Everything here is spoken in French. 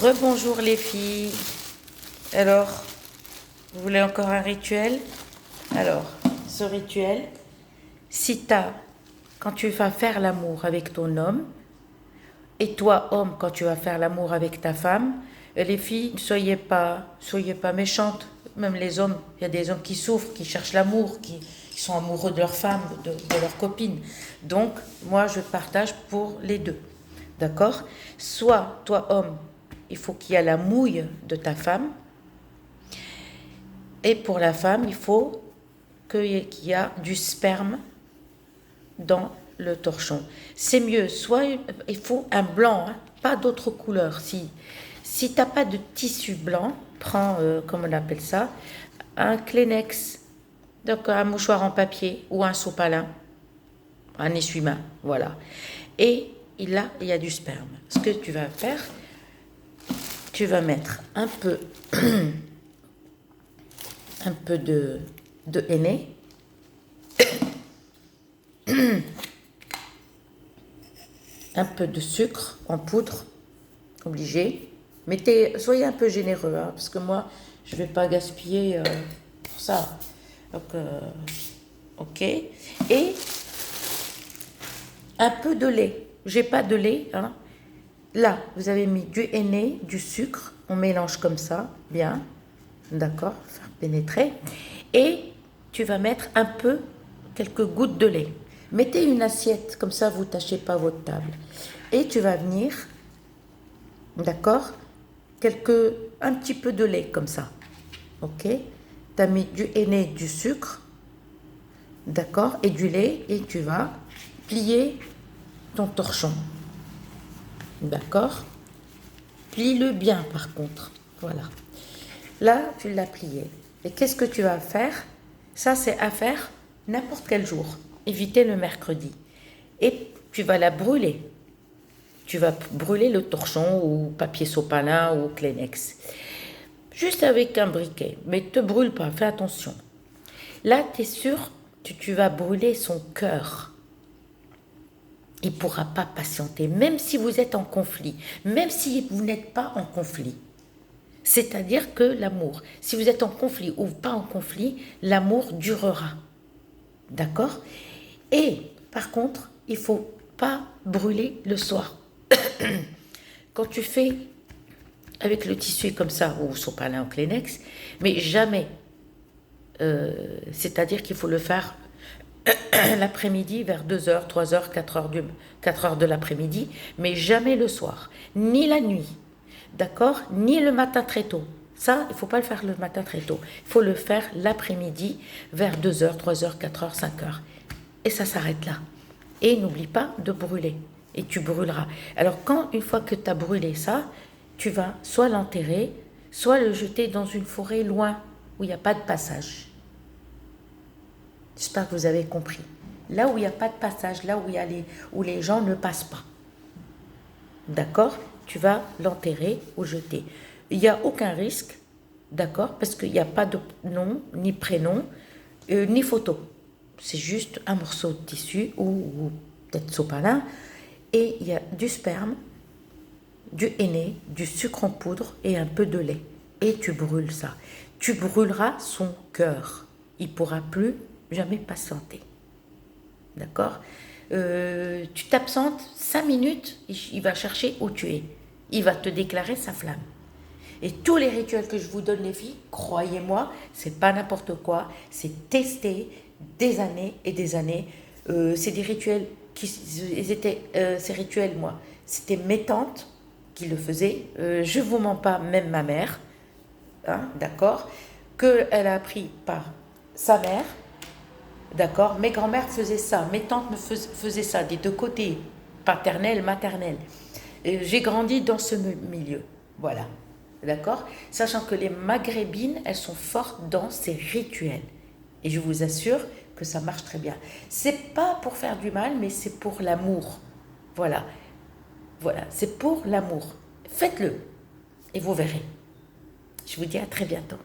Rebonjour les filles. Alors, vous voulez encore un rituel? Alors, ce rituel, quand tu vas faire l'amour avec ton homme, et toi, homme, quand tu vas faire l'amour avec ta femme, les filles, ne soyez pas méchantes. Même les hommes, il y a des hommes qui souffrent, qui cherchent l'amour, qui sont amoureux de leur femme, de leur copine. Donc, moi, je partage pour les deux. D'accord? Soit, toi, homme, il faut qu'il y ait la mouille de ta femme. Et pour la femme, il faut qu'il y ait du sperme dans le torchon. C'est mieux, soit il faut un blanc, hein, pas d'autre couleur. Si tu n'as pas de tissu blanc, prends, comment on appelle ça, un Kleenex, donc un mouchoir en papier ou un sopalin, un essuie-main, voilà. Et là, il y a du sperme. Ce que tu vas faire, tu vas mettre un peu, un peu de henné, un peu de sucre en poudre, obligé. Soyez un peu généreux, hein, parce que moi, je ne vais pas gaspiller pour ça. Donc, ok. Et un peu de lait. J'ai pas de lait, hein. Là, vous avez mis du henné, du sucre. On mélange comme ça, bien. D'accord, faire pénétrer. Et tu vas mettre quelques gouttes de lait. Mettez une assiette, comme ça vous ne tâchez pas votre table. Et tu vas venir, d'accord, un petit peu de lait, comme ça. Ok. Tu as mis du henné, du sucre, d'accord, et du lait, et tu vas plier ton torchon. D'accord. Plie-le bien, par contre. Voilà. Là, tu l'as plié. Et qu'est-ce que tu vas faire? Ça, c'est à faire n'importe quel jour. Évitez le mercredi. Et tu vas la brûler. Tu vas brûler le torchon ou papier sopalin ou Kleenex. Juste avec un briquet. Mais ne te brûle pas, fais attention. Là, tu es sûr que tu vas brûler son cœur. Il ne pourra pas patienter, même si vous êtes en conflit, même si vous n'êtes pas en conflit. C'est-à-dire que l'amour, si vous êtes en conflit ou pas en conflit, l'amour durera. D'accord? Et par contre, il ne faut pas brûler le soir. Quand tu fais avec le tissu comme ça, ou sopalin ou Kleenex, mais jamais, c'est-à-dire qu'il faut le faire l'après-midi vers 2h, 3h, 4h de l'après-midi, mais jamais le soir, ni la nuit, d'accord, ni le matin très tôt. Ça, il ne faut pas le faire le matin très tôt. Il faut le faire l'après-midi vers 2h, 3h, 4h, 5h. Et ça s'arrête là. Et n'oublie pas de brûler. Et tu brûleras. Alors, une fois que tu as brûlé ça, tu vas soit l'enterrer, soit le jeter dans une forêt loin où il n'y a pas de passage. J'espère que vous avez compris. Là où il n'y a pas de passage, là où les gens ne passent pas. D'accord? Tu vas l'enterrer ou jeter. Il n'y a aucun risque, d'accord? Parce qu'il n'y a pas de nom, ni prénom, ni photo. C'est juste un morceau de tissu ou peut-être sopalin. Et il y a du sperme, du henné, du sucre en poudre et un peu de lait. Et tu brûles ça. Tu brûleras son cœur. Il ne pourra plus jamais patienter. D'accord? Tu t'absentes 5 minutes, il va chercher où tu es. Il va te déclarer sa flamme. Et tous les rituels que je vous donne, les filles, croyez-moi, c'est pas n'importe quoi. C'est testé des années et des années. C'est des rituels ces rituels, moi, c'était mes tantes qui le faisaient. Je vous mens pas, même ma mère, hein, d'accord, qu'elle a appris par sa mère. D'accord? Mes grands-mères faisaient ça, mes tantes faisaient ça, des deux côtés, paternel, maternel. J'ai grandi dans ce milieu, voilà. D'accord? Sachant que les maghrébines, elles sont fortes dans ces rituels. Et je vous assure que ça marche très bien. C'est pas pour faire du mal, mais c'est pour l'amour. Voilà. Voilà, c'est pour l'amour. Faites-le et vous verrez. Je vous dis à très bientôt.